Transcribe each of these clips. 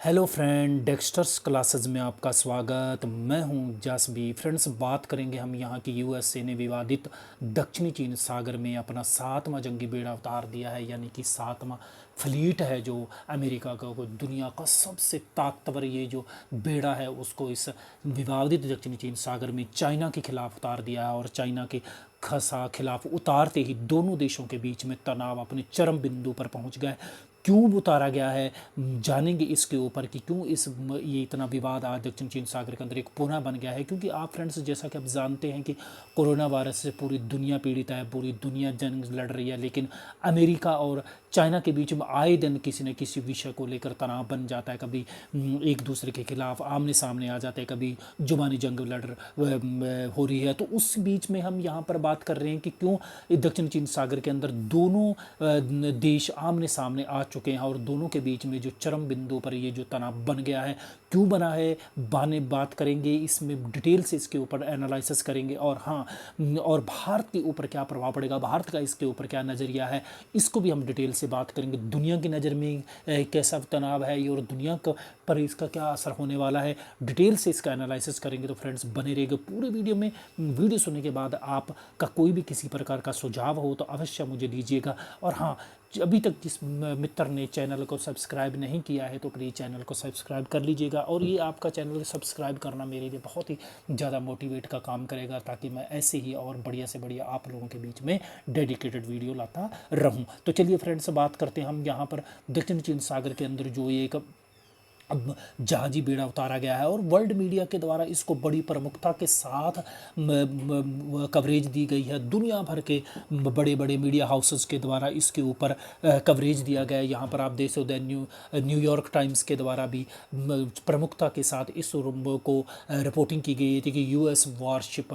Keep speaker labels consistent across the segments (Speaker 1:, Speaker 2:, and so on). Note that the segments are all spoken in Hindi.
Speaker 1: हेलो फ्रेंड, डेक्स्टर्स क्लासेस में आपका स्वागत। मैं हूं जासबी। फ्रेंड्स, बात करेंगे हम यहाँ की यूएसए ने विवादित दक्षिणी चीन सागर में अपना 7वां जंगी बेड़ा उतार दिया है, यानी कि 7वां फ्लीट है जो अमेरिका का को दुनिया का सबसे ताकतवर ये जो बेड़ा है उसको इस विवादित दक्षिणी चीन सागर में चाइना के खिलाफ उतार दिया है। और चाइना के खिलाफ उतारते ही दोनों देशों के बीच में तनाव अपने चरम बिंदु पर पहुंच गया है। क्यों उतारा गया है, जानेंगे इसके ऊपर कि क्यों ये इतना विवाद आज दक्षिण चीन सागर के अंदर एक पुनः बन गया है। क्योंकि आप फ्रेंड्स, जैसा कि आप जानते हैं कि कोरोना वायरस से पूरी दुनिया पीड़ित है, पूरी दुनिया जंग लड़ रही है, लेकिन अमेरिका और चाइना के बीच में आए दिन किसी न किसी विषय को लेकर तनाव बन जाता है। कभी एक दूसरे के खिलाफ आमने सामने आ जाते हैं, कभी जुबानी जंग हो रही है। तो उस बीच में हम यहाँ पर बात कर रहे हैं कि क्यों दक्षिण चीन सागर के अंदर दोनों देश आमने सामने आ चुके हैं और दोनों के बीच में जो चरम बिंदु पर ये जो तनाव बन गया है, क्यों बना है, बात करेंगे इसमें डिटेल से, इसके ऊपर एनालिसिस करेंगे। और हाँ, और भारत के ऊपर क्या प्रभाव पड़ेगा, भारत का इसके ऊपर क्या नज़रिया है, इसको भी हम डिटेल से बात करेंगे। दुनिया की नज़र में कैसा तनाव है ये और दुनिया पर इसका क्या असर होने वाला है, डिटेल से इसका एनालिसिस करेंगे। तो फ्रेंड्स, बने रहिएगा पूरे वीडियो में। वीडियो सुनने के बाद आपका कोई भी किसी प्रकार का सुझाव हो तो अवश्य मुझे दीजिएगा। और हाँ, अभी तक जिस मित्र ने चैनल को सब्सक्राइब नहीं किया है तो प्लीज़ चैनल को सब्सक्राइब कर लीजिएगा। और ये आपका चैनल सब्सक्राइब करना मेरे लिए बहुत ही ज़्यादा मोटिवेट का काम करेगा, ताकि मैं ऐसे ही और बढ़िया से बढ़िया आप लोगों के बीच में डेडिकेटेड वीडियो लाता रहूं। तो चलिए फ्रेंड्स, बात करते हैं हम यहाँ पर दक्षिण चीन सागर के अंदर जो एक अब जहाजी बेड़ा उतारा गया है और वर्ल्ड मीडिया के द्वारा इसको बड़ी प्रमुखता के साथ कवरेज दी गई है। दुनिया भर के बड़े बड़े मीडिया हाउसेस के द्वारा इसके ऊपर कवरेज दिया गया है। यहाँ पर आप देख सकते हैं न्यूयॉर्क टाइम्स के द्वारा भी प्रमुखता के साथ इस को रिपोर्टिंग की गई थी कि US warship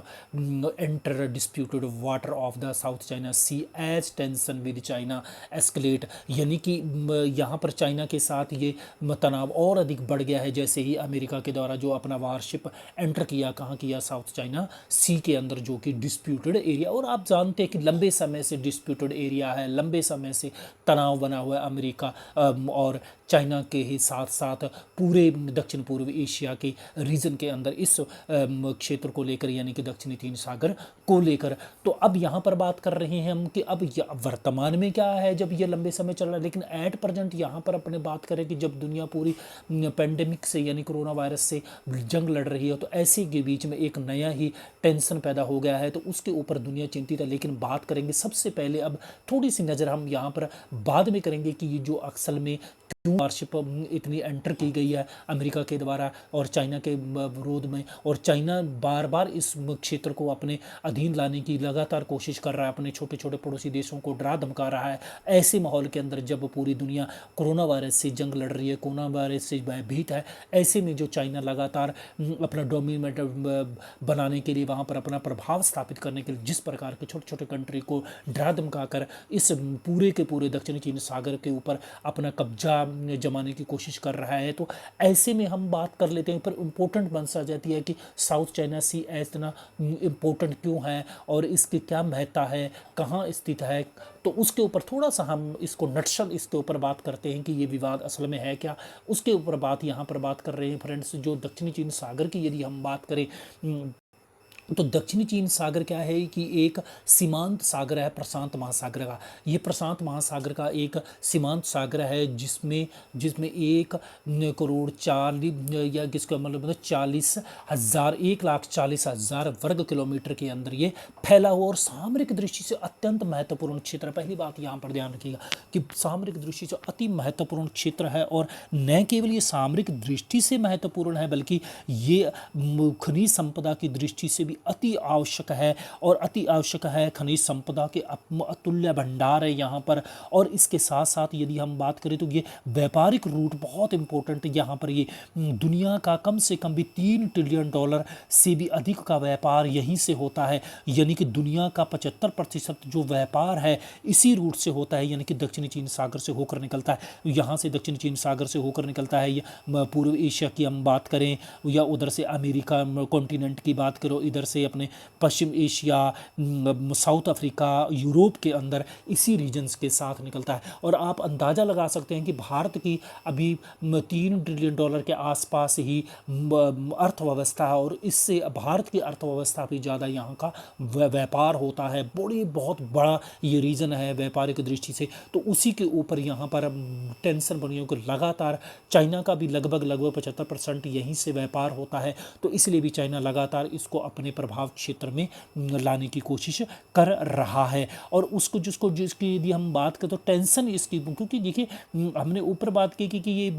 Speaker 1: enter disputed water of the South China Sea as tension with China escalate, यानी कि यहाँ पर चाइना के साथ ये तनाव और अधिक बढ़ गया है जैसे ही अमेरिका के द्वारा जो अपना वारशिप एंटर किया, कहाँ किया, साउथ चाइना सी के अंदर, जो कि डिस्प्यूटेड एरिया। और आप जानते हैं कि लंबे समय से डिस्प्यूटेड एरिया है, लंबे समय से तनाव बना हुआ है अमेरिका और चाइना के ही साथ साथ पूरे दक्षिण पूर्व एशिया के रीजन के अंदर इस क्षेत्र को लेकर, यानी कि दक्षिणी चीन सागर को लेकर। तो अब यहाँ पर बात कर रहे हैं हम कि अब वर्तमान में क्या है, जब ये लंबे समय चल रहा है, लेकिन एट प्रेजेंट यहाँ पर अपने बात करें कि जब दुनिया पूरी पेंडेमिक से यानी कोरोना वायरस से जंग लड़ रही है, तो ऐसे के बीच में एक नया ही टेंशन पैदा हो गया है, तो उसके ऊपर दुनिया चिंतित है। लेकिन बात करेंगे सबसे पहले, अब थोड़ी सी नज़र हम यहाँ पर बाद में करेंगे कि ये जो असल में क्यों वारशिप इतनी एंटर की गई है अमेरिका के द्वारा और चाइना के विरोध में। और चाइना बार बार इस क्षेत्र को अपने अधीन लाने की लगातार कोशिश कर रहा है, अपने छोटे छोटे पड़ोसी देशों को डरा धमका रहा है। ऐसे माहौल के अंदर जब पूरी दुनिया कोरोना वायरस से जंग लड़ रही है, कोरोना वायरस से भयभीत है, ऐसे में जो चाइना लगातार अपना डोमिनेट बनाने के लिए, वहाँ पर अपना प्रभाव स्थापित करने के लिए जिस प्रकार के छोटे छोटे कंट्री को डरा धमका कर इस पूरे के पूरे दक्षिणी चीन सागर के ऊपर अपना कब्जा जमाने की कोशिश कर रहा है, तो ऐसे में हम बात कर लेते हैं। पर इम्पोर्टेंट बन सा जाती है कि साउथ चाइना सी इतना इम्पोर्टेंट क्यों है और इसकी क्या महत्ता है, कहाँ स्थित है, तो उसके ऊपर थोड़ा सा हम इसको नटशल इसके ऊपर बात करते हैं कि ये विवाद असल में है क्या, उसके ऊपर बात यहाँ पर बात कर रहे हैं फ्रेंड्स। जो दक्षिणी चीन सागर की यदि हम बात करें, तो दक्षिणी चीन सागर क्या है कि एक सीमांत सागर है प्रशांत महासागर का। ये प्रशांत महासागर का एक सीमांत सागर है जिसमें जिसमें 1,40,40,000 या किसका मतलब 40,000 1,40,000 वर्ग किलोमीटर के अंदर ये फैला हुआ और सामरिक दृष्टि से अत्यंत महत्वपूर्ण क्षेत्र है। पहली बात यहाँ पर ध्यान रखिएगा कि सामरिक दृष्टि से अति महत्वपूर्ण क्षेत्र है, और न केवल ये सामरिक दृष्टि से महत्वपूर्ण है बल्कि ये खनिज संपदा की दृष्टि से भी अति आवश्यक है। और अति आवश्यक है, खनिज संपदा के अतुल्य भंडार है यहाँ पर। और इसके साथ साथ यदि हम बात करें तो ये व्यापारिक रूट बहुत इंपॉर्टेंट है यहाँ पर। ये दुनिया का कम से कम भी $3 ट्रिलियन से भी अधिक का व्यापार यहीं से होता है, यानी कि दुनिया का 75% जो व्यापार है इसी रूट से होता है, यानी कि दक्षिणी चीन सागर से होकर निकलता है। यहाँ से दक्षिणी चीन सागर से होकर निकलता है। पूर्व एशिया की हम बात करें या उधर से अमेरिका कॉन्टिनेंट की बात करो, इधर से अपने पश्चिम एशिया, साउथ अफ्रीका, यूरोप के अंदर इसी रीजन्स के साथ निकलता है। और आप अंदाज़ा लगा सकते हैं कि भारत की अभी $3 ट्रिलियन के आसपास ही अर्थव्यवस्था है, और इससे भारत की अर्थव्यवस्था भी ज़्यादा यहाँ का व्यापार होता है, बहुत बड़ा ये रीजन है व्यापारिक दृष्टि से। तो उसी के ऊपर यहाँ पर टेंशन बनी हो कि लगातार चाइना का भी लगभग 75% यहीं से व्यापार होता है, तो इसलिए भी चाइना लगातार इसको अपने प्रभाव क्षेत्र में लाने की कोशिश कर रहा है। और उसको जिसकी यदि हम बात करें तो टेंशन इसकी, क्योंकि देखिए हमने ऊपर बात की कि ये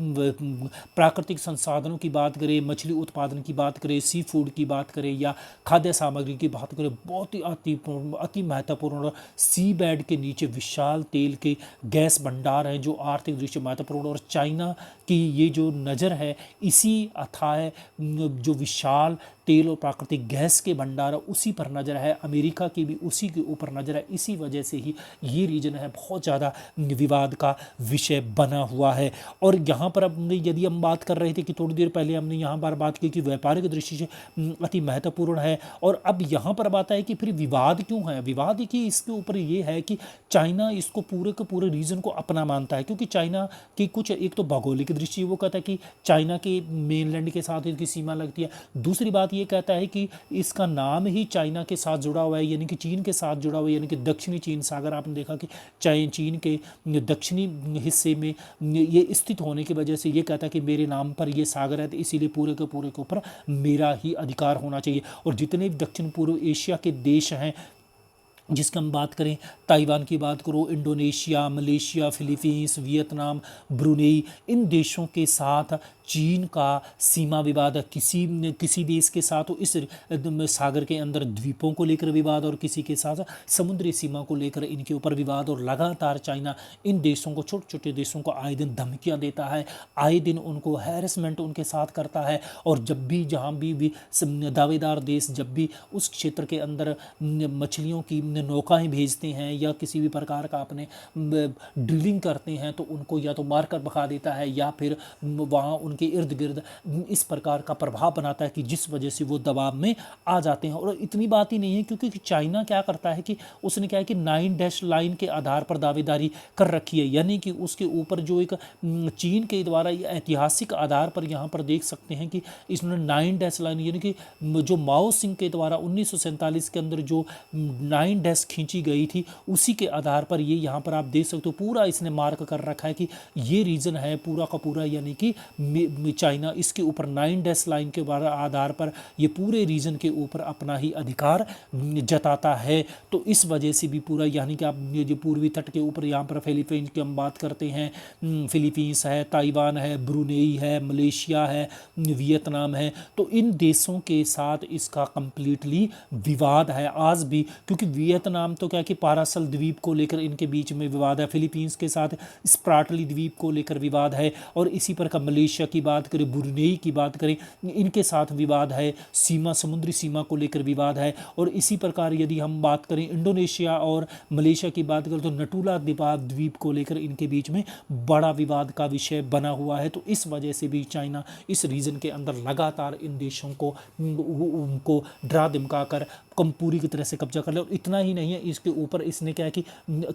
Speaker 1: प्राकृतिक संसाधनों की बात करें, मछली उत्पादन की बात करें, सी फूड की बात करें या खाद्य सामग्री की बात करें, बहुत ही अति महत्वपूर्ण सी बेड के नीचे विशाल तेल के गैस भंडार हैं जो आर्थिक दृष्टि से महत्वपूर्ण। और चाइना की ये जो नज़र है इसी अथाह जो विशाल तेल और प्राकृतिक गैस के भंडार उसी पर नज़र है, अमेरिका की भी उसी के ऊपर नज़र है। इसी वजह से ही ये रीजन है बहुत ज़्यादा विवाद का विषय बना हुआ है। और यहाँ पर अब यदि हम बात कर रहे थे कि थोड़ी देर पहले हमने यहाँ पर बात की कि व्यापारिक दृष्टि से अति महत्वपूर्ण है, और अब यहाँ पर बात है कि फिर विवाद क्यों है। विवाद की इसके ऊपर ये है कि चाइना इसको पूरे के पूरे रीजन को अपना मानता है, क्योंकि चाइना की कुछ एक तो भौगोलिक दृष्टि वो कहता है कि चाइना के मेनलैंड के साथ इसकी सीमा लगती है। दूसरी बात ये कहता है कि इसका नाम ही चाइना के साथ जुड़ा हुआ है, यानी कि चीन के साथ जुड़ा हुआ है, यानी कि दक्षिणी चीन सागर। आपने देखा कि चीन के दक्षिणी हिस्से में ये स्थित होने की वजह से ये कहता है कि मेरे नाम पर ये सागर है, तो इसीलिए पूरे के ऊपर मेरा ही अधिकार होना चाहिए। और जितने भी दक्षिण पूर्व एशिया के देश हैं जिसकी हम बात करें, ताइवान की बात करो, Indonesia, Malaysia, Philippines, Vietnam, Brunei, इन देशों के साथ चीन का सीमा विवाद है। किसी देश के साथ इस सागर के अंदर द्वीपों को लेकर विवाद, और किसी के साथ समुद्री सीमा को लेकर इनके ऊपर विवाद। और लगातार चाइना इन देशों को, छोटे छोटे देशों को आए दिन धमकियां देता है, आए दिन उनको हैरेसमेंट उनके साथ करता है। और जब भी जहाँ भी दावेदार देश जब भी उस क्षेत्र के अंदर मछलियों की नौकाएं भेजते हैं या किसी भी प्रकार का अपने ड्रिलिंग करते हैं, तो उनको या तो मारकर भगा देता है या फिर वहाँ के इर्द गिर्द इस प्रकार का प्रभाव बनाता है कि जिस वजह से वो दबाव में आ जाते हैं। और इतनी बात ही नहीं है, क्योंकि चाइना क्या करता है कि उसने क्या है कि 9 डैश लाइन के आधार पर दावेदारी कर रखी है, यानी कि उसके ऊपर जो एक चीन के द्वारा ऐतिहासिक आधार पर यहाँ पर देख सकते हैं कि इसने 9 डैश लाइन, यानी कि जो माओ सिंह के द्वारा 1947 के अंदर जो 9 डैश खींची गई थी, उसी के आधार पर ये यहाँ पर आप देख सकते हो पूरा इसने मार्क कर रखा है कि ये रीजन है पूरा का पूरा, यानी कि चाइना इसके ऊपर 9 डैश लाइन के आधार पर ये पूरे रीजन के ऊपर अपना ही अधिकार जताता है। तो इस वजह से भी पूरा, यानी कि आप ये जो पूर्वी तट के ऊपर यहाँ पर फिलीपींस की हम बात करते हैं, फिलीपींस है, ताइवान है, ब्रुनेई है, मलेशिया है, वियतनाम है, तो इन देशों के साथ इसका कंप्लीटली विवाद है आज भी। क्योंकि वियतनाम तो क्या कि पारासल द्वीप को लेकर इनके बीच में विवाद है, फिलीपींस के साथ स्प्राटली द्वीप को लेकर विवाद है, और इसी प्रकार मलेशिया की बात करें, ब्रुनेई की बात करें, इनके साथ विवाद है, समुद्री सीमा को लेकर विवाद है। और इसी प्रकार यदि हम बात करें इंडोनेशिया और मलेशिया की बात करें तो नटूला द्वीप को लेकर इनके बीच में बड़ा विवाद का विषय बना हुआ है। तो इस वजह से भी चाइना इस रीजन के अंदर लगातार इन देशों को उनको डरा धमका कर पूरी की तरह से कब्जा कर ले। और इतना ही नहीं है, इसके ऊपर इसने क्या है कि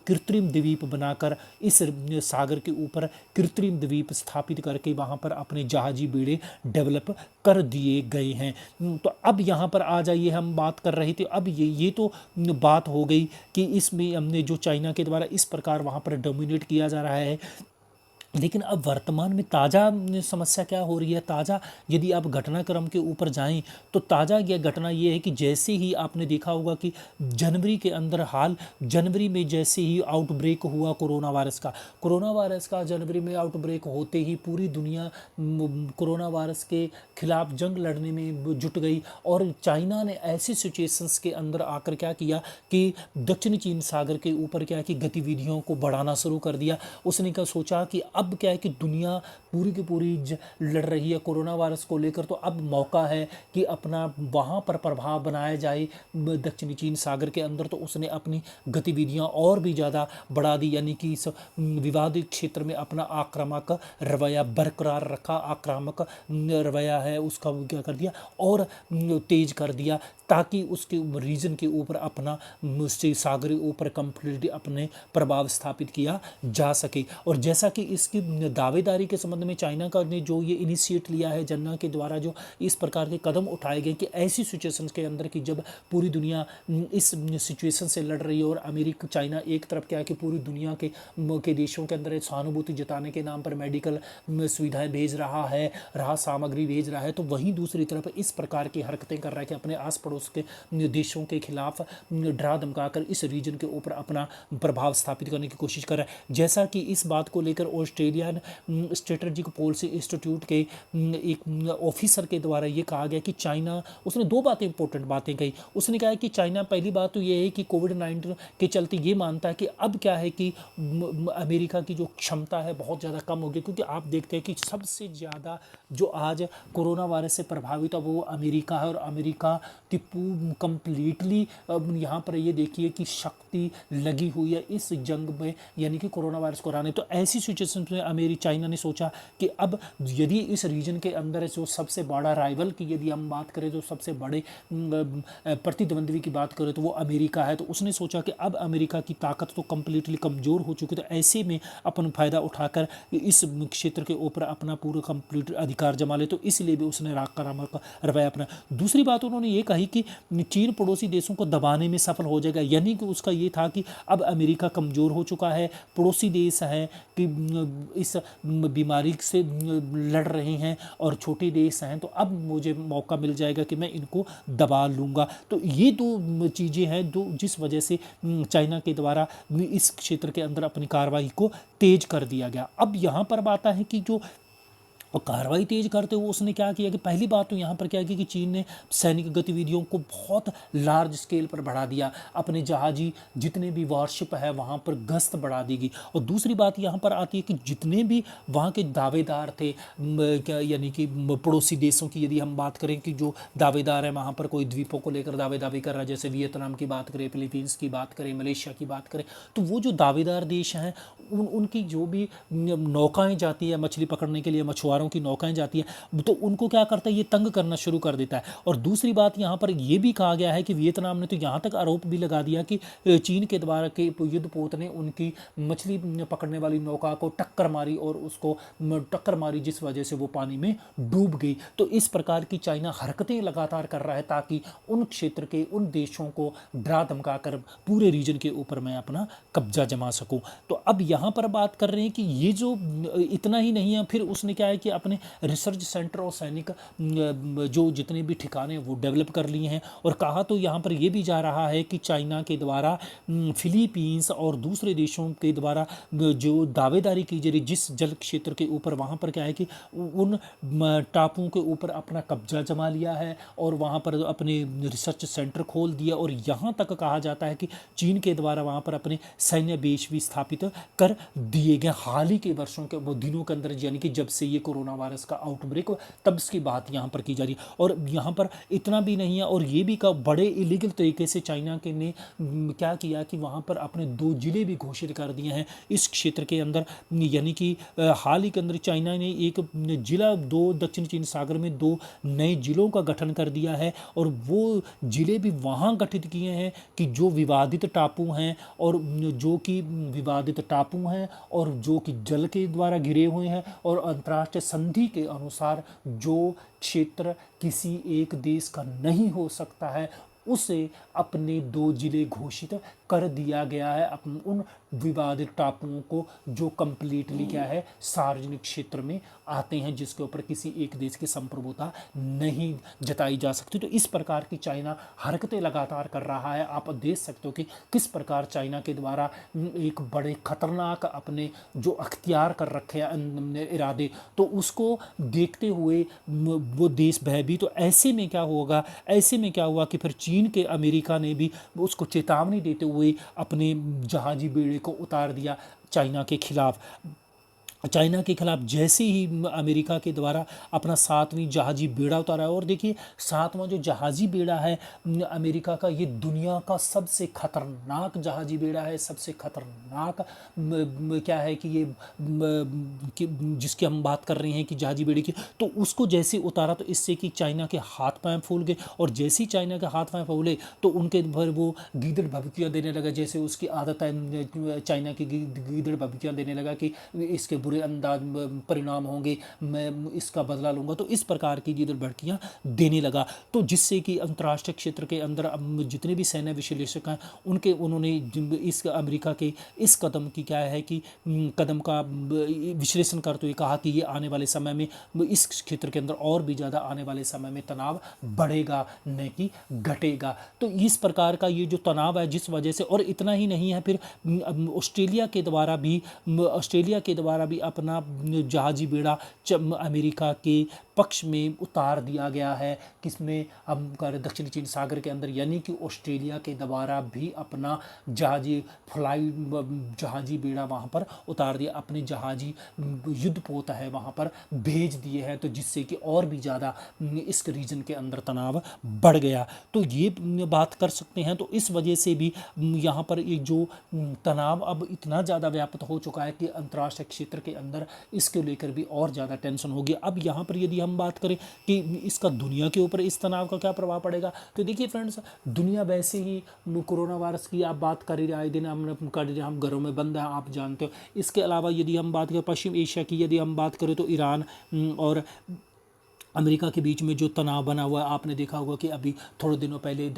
Speaker 1: कृत्रिम द्वीप बनाकर इस सागर के ऊपर कृत्रिम द्वीप स्थापित करके वहाँ पर अपने जहाजी बेड़े डेवलप कर दिए गए हैं। तो अब यहाँ पर आ जाइए, हम बात कर रहे थे, अब ये तो बात हो गई कि इसमें हमने जो चाइना के द्वारा इस प्रकार वहाँ पर डोमिनेट किया जा रहा है। लेकिन अब वर्तमान में ताज़ा समस्या क्या हो रही है, ताज़ा यदि आप घटनाक्रम के ऊपर जाएं तो ताज़ा यह घटना ये है कि जैसे ही आपने देखा होगा कि जनवरी में जैसे ही आउटब्रेक हुआ कोरोना वायरस का जनवरी में आउटब्रेक होते ही पूरी दुनिया कोरोना वायरस के खिलाफ जंग लड़ने में जुट गई। और चाइना ने ऐसी सिचुएशंस के अंदर आकर क्या किया कि दक्षिणी चीन सागर के ऊपर क्या कि गतिविधियों को बढ़ाना शुरू कर दिया। उसने क्या सोचा कि अब क्या है कि दुनिया पूरी की पूरी लड़ रही है कोरोना वायरस को लेकर, तो अब मौका है कि अपना वहाँ पर प्रभाव बनाया जाए दक्षिणी चीन सागर के अंदर। तो उसने अपनी गतिविधियाँ और भी ज़्यादा बढ़ा दी, यानी कि इस विवादित क्षेत्र में अपना आक्रामक रवैया बरकरार रखा। आक्रामक रवैया है उसका वो क्या कर दिया और तेज कर दिया, ताकि उसके रीजन के ऊपर अपना से सागरी ऊपर कंप्लीटली अपने प्रभाव स्थापित किया जा सके। और जैसा कि इसकी दावेदारी के संबंध में चाइना का ने जो ये इनिशिएट लिया है, जन्ना के द्वारा जो इस प्रकार के कदम उठाए गए कि ऐसी सिचुएशंस के अंदर कि जब पूरी दुनिया इस सिचुएशन से लड़ रही है और अमेरिका चाइना एक तरफ क्या है कि पूरी दुनिया के देशों के अंदर सहानुभूति जताने के नाम पर मेडिकल सुविधाएं भेज रहा है, राहत सामग्री भेज रहा है, तो वहीं दूसरी तरफ इस प्रकार की हरकतें कर रहा है कि अपने आस पड़ोस के देशों के खिलाफ डरा धमकाकर इस रीजन के ऊपर अपना प्रभाव स्थापित करने की कोशिश कर रहा है। जैसा कि इस बात को लेकर ऑस्ट्रेलियन स्ट्रेटेजिक पॉलिसी इंस्टीट्यूट के एक ऑफिसर के द्वारा ये कहा गया कि चाइना, उसने दो बातें इंपॉर्टेंट बातें कही। उसने कहा कि चाइना, पहली बात तो ये है कि कोविड-19 के चलते ये मानता है कि अब क्या है कि अमेरिका की जो क्षमता है बहुत ज़्यादा कम हो गई, क्योंकि आप देखते हैं कि सबसे ज़्यादा जो आज कोरोना वायरस से प्रभावित है वो अमेरिका है, और अमेरिका की कंप्लीटली यहाँ पर ये देखिए कि शक्ति लगी हुई है इस जंग में, यानी कि कोरोना वायरस को हराने। तो ऐसी सिचुएशन में चाइना ने सोचा कि अब यदि इस रीजन के अंदर जो सबसे बड़ा राइवल की यदि हम बात करें, तो सबसे बड़े प्रतिद्वंद्वी की बात करें तो वो अमेरिका है। तो उसने सोचा कि अब अमेरिका की ताकत तो कंप्लीटली कमज़ोर हो चुकी है, तो ऐसे में अपन फ़ायदा उठाकर इस क्षेत्र के ऊपर अपना पूरा कंप्लीट अधिकार जमा ले। तो इसलिए भी उसने आक्रामक रवैया अपना। दूसरी बात उन्होंने ये कही कि चीन पड़ोसी देशों को दबाने में सफल हो जाएगा, यानी कि उसका ये था कि अब अमेरिका कमज़ोर हो चुका है, पड़ोसी देश हैं कि इस बीमारी से लड़ रहे हैं और छोटे देश हैं, तो अब मुझे मौका मिल जाएगा कि मैं इनको दबा लूँगा। तो ये दो चीज़ें हैं जो जिस वजह से चाइना के द्वारा इस क्षेत्र के अंदर अपनी कार्रवाई को तेज कर दिया गया। अब यहाँ पर बात है कि जो और कार्रवाई तेज करते हुए उसने क्या किया कि पहली बात तो यहाँ पर क्या की कि चीन ने सैनिक गतिविधियों को बहुत लार्ज स्केल पर बढ़ा दिया, अपने जहाजी जितने भी वारशिप है वहाँ पर गश्त बढ़ा दी गई। और दूसरी बात यहाँ पर आती है कि जितने भी वहाँ के दावेदार थे, यानी कि पड़ोसी देशों की यदि हम बात करें कि जो दावेदार हैं वहाँ पर कोई द्वीपों को लेकर दावेदारी कर रहा है, जैसे वियतनाम की बात करें, फिलीपींस की बात करें, मलेशिया की बात करें, तो वो जो दावेदार देश हैं उनकी जो भी नौकाएं जाती है मछली पकड़ने के लिए, मछुआरों की नौकाएं जाती है, तो उनको क्या करता है, ये तंग करना शुरू कर देता है। और दूसरी बात यहाँ पर ये भी कहा गया है कि वियतनाम ने तो यहाँ तक आरोप भी लगा दिया कि चीन के द्वारा के युद्धपोत ने उनकी मछली पकड़ने वाली नौका को टक्कर मारी और उसको टक्कर मारी, जिस वजह से वो पानी में डूब गई। तो इस प्रकार की चाइना हरकतें लगातार कर रहा है ताकि उन क्षेत्र के उन देशों को डरा धमका कर पूरे रीजन के ऊपर मैं अपना कब्जा जमा सकूं। तो अब यहाँ पर बात कर रहे हैं कि ये जो इतना ही नहीं है, फिर उसने क्या है कि अपने रिसर्च सेंटर और सैनिक जो जितने भी ठिकाने वो डेवलप कर लिए हैं। और कहा तो यहाँ पर ये भी जा रहा है कि चाइना के द्वारा फिलीपींस और दूसरे देशों के द्वारा जो दावेदारी की जा रही जिस जल क्षेत्र के ऊपर, वहाँ पर क्या है कि उन टापुओं के ऊपर अपना कब्जा जमा लिया है और वहाँ पर अपने रिसर्च सेंटर खोल दिया। और यहाँ तक कहा जाता है कि चीन के द्वारा वहाँ पर अपने सैन्य बेस भी स्थापित कर दिए गए हाल ही के वर्षों के दिनों के अंदर, यानी कि जब से ये कोरोना वायरस का आउटब्रेक हो तब की बात यहाँ पर की जा रही है। और यहाँ पर इतना भी नहीं है, और ये भी का बड़े इलीगल तरीके से चाइना के ने क्या किया कि वहाँ पर अपने 2 जिले भी घोषित कर दिए हैं इस क्षेत्र के अंदर, यानी कि हाल ही के अंदर चाइना ने एक जिला 2 दक्षिण चीन सागर में 2 नए जिलों का गठन कर दिया है। और वो जिले भी वहाँ गठित किए हैं कि जो विवादित टापू हैं और जो कि विवादित टापू हैं और जो कि जल के द्वारा घिरे हुए हैं, और अंतर्राष्ट्रीय संधि के अनुसार जो क्षेत्र किसी एक देश का नहीं हो सकता है उसे अपने 2 जिले घोषित कर दिया गया है, उन विवादित टापुओं को जो कंप्लीटली क्या है सार्वजनिक क्षेत्र में आते हैं, जिसके ऊपर किसी एक देश की संप्रभुता नहीं जताई जा सकती। तो इस प्रकार की चाइना हरकतें लगातार कर रहा है। आप देख सकते हो कि किस प्रकार चाइना के द्वारा एक बड़े खतरनाक अपने जो अख्तियार कर रखे हैं इरादे, तो उसको देखते हुए वो देश भयभीत। तो ऐसे में क्या होगा, ऐसे में क्या हुआ कि फिर चीन के अमेरिका ने भी उसको चेतावनी देते हुए अपने जहाजी बेड़े को उतार दिया चाइना के खिलाफ। चाइना के खिलाफ जैसे ही अमेरिका के द्वारा अपना सातवीं जहाजी बेड़ा उतारा है। और देखिए सातवां जो जहाजी बेड़ा है अमेरिका का, ये दुनिया का सबसे खतरनाक जहाजी बेड़ा है। सबसे खतरनाक क्या है कि ये जिसकी हम बात कर रहे हैं कि जहाजी बेड़े की, तो उसको जैसे उतारा तो इससे कि चाइना के हाथ पांव फूल गए। और जैसे ही चाइना के हाथ पांव फूले तो उनके भर वो गीदड़ भभकियाँ देने लगा, जैसे उसकी आदत है चाइना की गीदड़ भभकियाँ देने लगा कि इसके बुरे अंदाज परिणाम होंगे, मैं इसका बदला लूंगा। तो इस प्रकार की गीदड़ भड़कियाँ देने लगा, तो जिससे कि अंतर्राष्ट्रीय क्षेत्र के अंदर जितने भी सैन्य विश्लेषक हैं उन्होंने इस अमेरिका के इस कदम की क्या है कि कदम का विश्लेषण करते हुए कहा कि ये आने वाले समय में इस क्षेत्र के अंदर और भी ज़्यादा आने वाले समय में तनाव बढ़ेगा न कि घटेगा। तो इस प्रकार का ये जो तनाव है जिस वजह से, और इतना ही नहीं है, फिर ऑस्ट्रेलिया के द्वारा भी अपना जहाजी बेड़ा अमेरिका के पक्ष में उतार दिया गया है। किसमें? हम कर दक्षिणी चीन सागर के अंदर, यानी कि ऑस्ट्रेलिया के द्वारा भी अपना जहाजी बेड़ा वहाँ पर उतार दिया, अपने जहाजी युद्धपोत है वहाँ पर भेज दिए हैं, तो जिससे कि और भी ज़्यादा इस रीजन के अंदर तनाव बढ़ गया। तो ये बात कर सकते हैं। तो इस वजह से भी यहाँ पर एक जो तनाव अब इतना ज़्यादा व्याप्त हो चुका है कि अंतर्राष्ट्रीय क्षेत्र के अंदर इसके लेकर भी और ज़्यादा टेंशन होगी। अब यहाँ पर यदि हम बात करें कि इसका दुनिया के ऊपर इस तनाव का क्या प्रभाव पड़ेगा, तो देखिए फ्रेंड्स, दुनिया वैसे ही कोरोना वायरस की आप बात कर ही रहे, आए दिन हम घरों में बंद हैं, आप जानते हो। इसके अलावा यदि हम बात करें पश्चिम एशिया की, यदि हम बात करें तो ईरान और अमेरिका के बीच में जो तनाव बना हुआ है, आपने देखा होगा कि अभी थोड़े दिनों पहले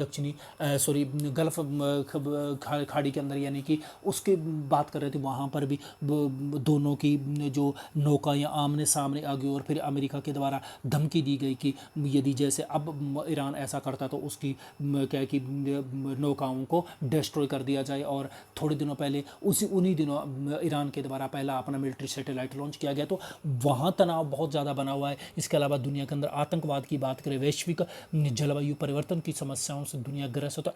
Speaker 1: गल्फ खाड़ी के अंदर, यानी कि उसके बात कर रहे थे, वहाँ पर भी दोनों की जो नौकाएं आमने सामने आ गई और फिर अमेरिका के द्वारा धमकी दी गई कि यदि जैसे अब ईरान ऐसा करता तो उसकी क्या है कि नौकाओं को डिस्ट्रॉय कर दिया जाए। और थोड़े दिनों पहले उन्हीं दिनों ईरान के द्वारा पहला अपना मिलिट्री सैटेलाइट लॉन्च किया गया, तो वहाँ तनाव बहुत ज़्यादा बना हुआ है। इसके अलावा दुनिया के अंदर आतंकवाद की बात करें, वैश्विक जलवायु परिवर्तन की समस्याओं से दुनिया ग्रस्त है, तो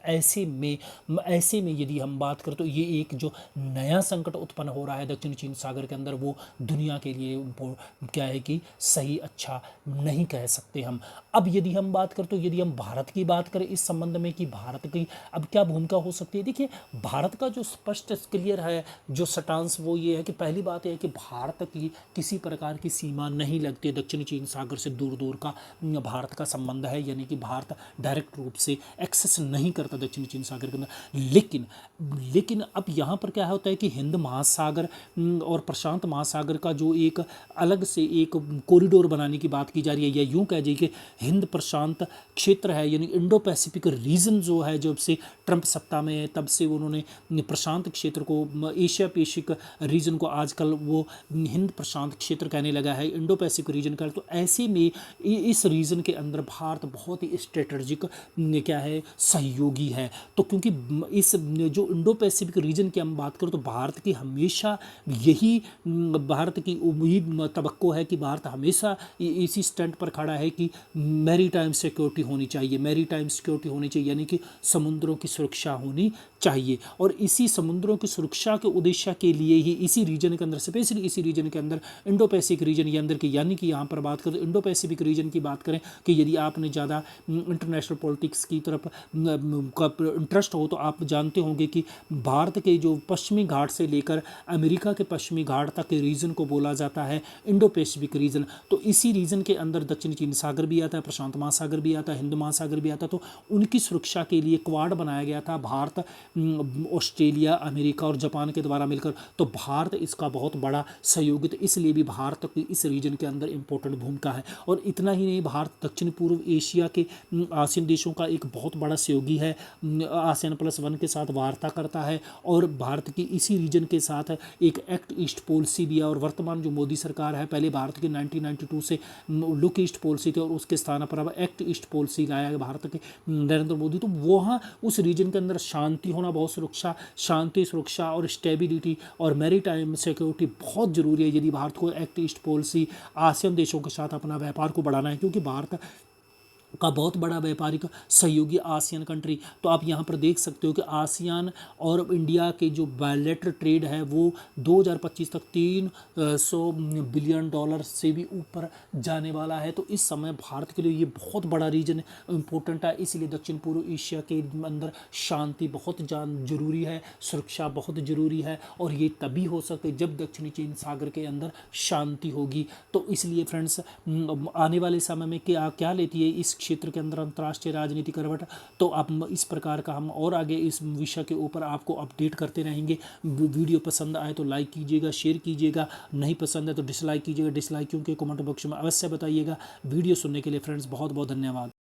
Speaker 1: ऐसे में यदि हम बात करें तो ये एक जो नया संकट उत्पन्न हो रहा है दक्षिण चीन सागर के अंदर, वो दुनिया के लिए क्या है कि सही अच्छा नहीं कह सकते हम। अब यदि हम बात करें तो यदि हम भारत की बात करें इस संबंध में कि भारत की अब क्या भूमिका हो सकती है, देखिए भारत का जो स्पष्ट क्लियर है जो स्टांस वो ये है कि पहली बात यह है कि भारत की किसी प्रकार की सीमा नहीं लगती दक्षिणी चीन सागर से, दूर दूर का भारत का संबंध है, यानी कि भारत डायरेक्ट रूप से एक्सेस नहीं करता दक्षिणी चीन सागर के अंदर। लेकिन अब यहाँ पर क्या होता है कि हिंद महासागर और प्रशांत महासागर का जो एक अलग से एक कॉरिडोर बनाने की बात की जा रही है, या यूं कह जाइए कि हिंद प्रशांत क्षेत्र है, यानी इंडो पैसिफिक रीजन जो है, जब से ट्रंप सत्ता में है तब से उन्होंने प्रशांत क्षेत्र को, एशिया पैसिफिक रीजन को आजकल वो हिंद प्रशांत क्षेत्र कहने लगा है, इंडो पैसिफिक रीजन का। तो ऐसे में इस रीजन के अंदर भारत बहुत ही स्ट्रेटजिक क्या है सहयोगी है। तो क्योंकि इस जो इंडो पैसिफिक रीजन की हम बात करें तो भारत की हमेशा यही भारत की उम्मीद तवक्को है कि भारत हमेशा इसी स्टैंड पर खड़ा है कि मैरी टाइम सिक्योरिटी होनी चाहिए, मैरी टाइम सिक्योरिटी होनी चाहिए, यानी कि समुद्रों की सुरक्षा होनी चाहिए। और इसी समुद्रों की सुरक्षा के उद्देश्य के लिए ही इसी रीजन के अंदर, स्पेशली इसी रीजन के अंदर इंडो पैसिफिक रीजन के अंदर की, यानी कि यहाँ पर बात करें इंडो पैसिफिक रीजन की बात करें कि यदि आपने ज़्यादा इंटरनेशनल पॉलिटिक्स की तरफ इंटरेस्ट हो तो आप जानते होंगे कि भारत के जो पश्चिमी घाट से लेकर अमेरिका के पश्चिमी घाट तक के रीजन को बोला जाता है इंडो पैसिफिक रीजन। तो इसी रीजन के अंदर दक्षिण चीन सागर भी आता है, प्रशांत महासागर भी आता है, हिंद महासागर भी आता है। तो उनकी सुरक्षा के लिए क्वाड बनाया गया था, भारत, ऑस्ट्रेलिया, अमेरिका और जापान के द्वारा मिलकर। तो भारत इसका बहुत बड़ा सहयोगी, तो इसलिए भी भारत की इस रीजन के अंदर इंपॉर्टेंट भूमिका है। और इतना ही नहीं, भारत दक्षिण पूर्व एशिया के आसियान देशों का एक बहुत बड़ा सहयोगी है, ASEAN+1 के साथ वार्ता करता है और भारत की इसी रीजन के साथ एक एक्ट ईस्ट पॉलिसी भी है। और वर्तमान जो मोदी सरकार है, पहले भारत की 1992 से लुक ईस्ट पॉलिसी थी और उसके स्थान पर अब एक्ट ईस्ट पॉलिसी लाया है भारत के नरेंद्र मोदी। तो वहाँ उस रीजन के अंदर शांति होना बहुत शांति, सुरक्षा और स्टेबिलिटी और मैरीटाइम सिक्योरिटी बहुत ज़रूरी है यदि भारत को एक्ट ईस्ट पॉलिसी आसियान देशों के साथ अपना व्यापार को बढ़ाना है। क्योंकि भारत का बहुत बड़ा व्यापारिक सहयोगी आसियान कंट्री। तो आप यहाँ पर देख सकते हो कि आसियान और इंडिया के जो बायलैटरल ट्रेड है वो 2025 तक 300 बिलियन डॉलर से भी ऊपर जाने वाला है। तो इस समय भारत के लिए ये बहुत बड़ा रीजन इम्पोर्टेंट है, इसलिए दक्षिण पूर्व एशिया के अंदर शांति बहुत जरूरी है, सुरक्षा बहुत जरूरी है, और ये तभी हो सकते जब दक्षिणी चीन सागर के अंदर शांति होगी। तो इसलिए फ्रेंड्स, आने वाले समय में क्या क्या लेती है इस क्षेत्र के अंदर अंतर्राष्ट्रीय राजनीति करवट, तो आप इस प्रकार का हम और आगे इस विषय के ऊपर आपको अपडेट करते रहेंगे। वीडियो पसंद आए तो लाइक कीजिएगा, शेयर कीजिएगा, नहीं पसंद है तो डिसलाइक कीजिएगा। डिसलाइक क्योंकि कमेंट बॉक्स में अवश्य बताइएगा। वीडियो सुनने के लिए फ्रेंड्स बहुत बहुत धन्यवाद।